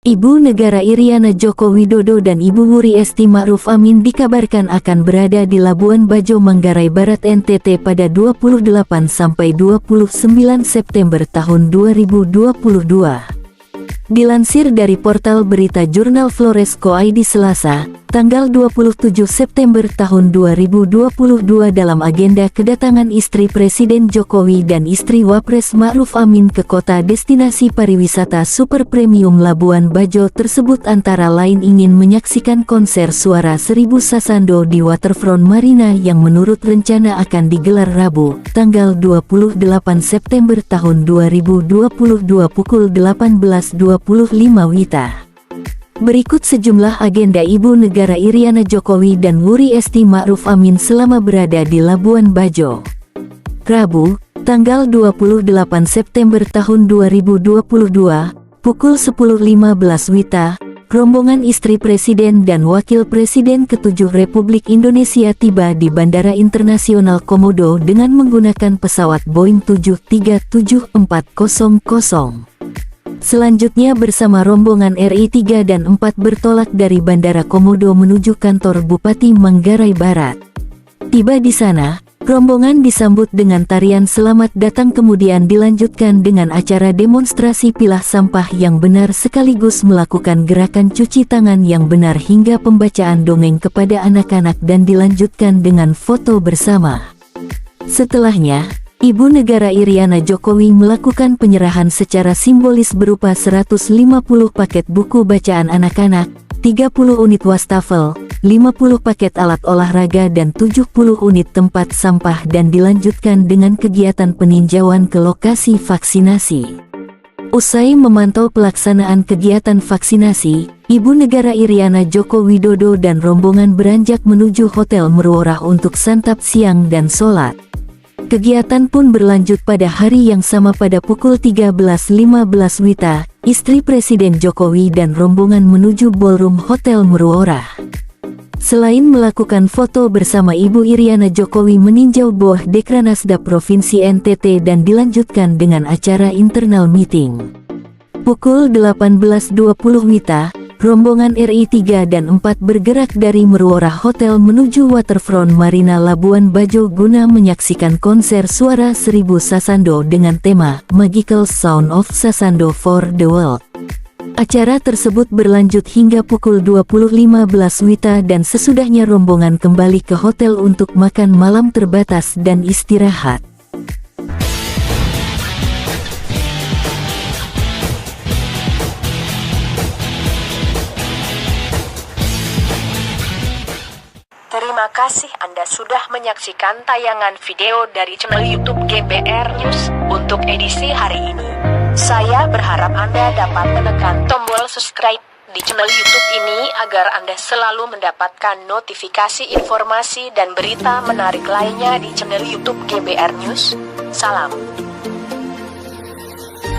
Ibu Negara Iriana Joko Widodo dan Ibu Wuri Esti Ma'ruf Amin dikabarkan akan berada di Labuan Bajo, Manggarai Barat, NTT pada 28 sampai 29 September tahun 2022. Dilansir dari portal berita jurnal Flores.co.id Selasa, tanggal 27 September tahun 2022 dalam agenda kedatangan istri Presiden Jokowi dan istri Wapres Ma'ruf Amin ke kota destinasi pariwisata super premium Labuan Bajo tersebut antara lain ingin menyaksikan konser Suara Seribu Sasando di Waterfront Marina yang menurut rencana akan digelar Rabu, tanggal 28 September tahun 2022 pukul 18.25 WITA. Berikut sejumlah agenda Ibu Negara Iriana Jokowi dan Wuri Esti Ma'ruf Amin selama berada di Labuan Bajo. Rabu, tanggal 28 September tahun 2022, pukul 10.15 WITA, rombongan istri Presiden dan Wakil Presiden ke-7 Republik Indonesia tiba di Bandara Internasional Komodo dengan menggunakan pesawat Boeing 737-400. Selanjutnya bersama rombongan RI 3 dan 4 bertolak dari Bandara Komodo menuju kantor Bupati Manggarai Barat. Tiba di sana, rombongan disambut dengan tarian selamat datang kemudian dilanjutkan dengan acara demonstrasi pilah sampah yang benar sekaligus melakukan gerakan cuci tangan yang benar hingga pembacaan dongeng kepada anak-anak dan dilanjutkan dengan foto bersama. Setelahnya, Ibu Negara Iriana Jokowi melakukan penyerahan secara simbolis berupa 150 paket buku bacaan anak-anak, 30 unit wastafel, 50 paket alat olahraga dan 70 unit tempat sampah dan dilanjutkan dengan kegiatan peninjauan ke lokasi vaksinasi. Usai memantau pelaksanaan kegiatan vaksinasi, Ibu Negara Iriana Joko Widodo dan rombongan beranjak menuju Hotel Meruorah untuk santap siang dan sholat. Kegiatan pun berlanjut pada hari yang sama pada pukul 13.15 WITA, istri Presiden Jokowi dan rombongan menuju ballroom Hotel Meruorah. Selain melakukan foto bersama Ibu Iriana Jokowi meninjau Boah Dekranasda Provinsi NTT dan dilanjutkan dengan acara internal meeting. Pukul 18.20 WITA, rombongan RI 3 dan 4 bergerak dari Meruorah Hotel menuju Waterfront Marina Labuan Bajo guna menyaksikan konser Suara Seribu Sasando dengan tema Magical Sound of Sasando for the World. Acara tersebut berlanjut hingga pukul 20.15 WITA dan sesudahnya rombongan kembali ke hotel untuk makan malam terbatas dan istirahat. Terima kasih Anda sudah menyaksikan tayangan video dari channel YouTube GBR News untuk edisi hari ini. Saya berharap Anda dapat menekan tombol subscribe di channel YouTube ini agar Anda selalu mendapatkan notifikasi informasi dan berita menarik lainnya di channel YouTube GBR News. Salam.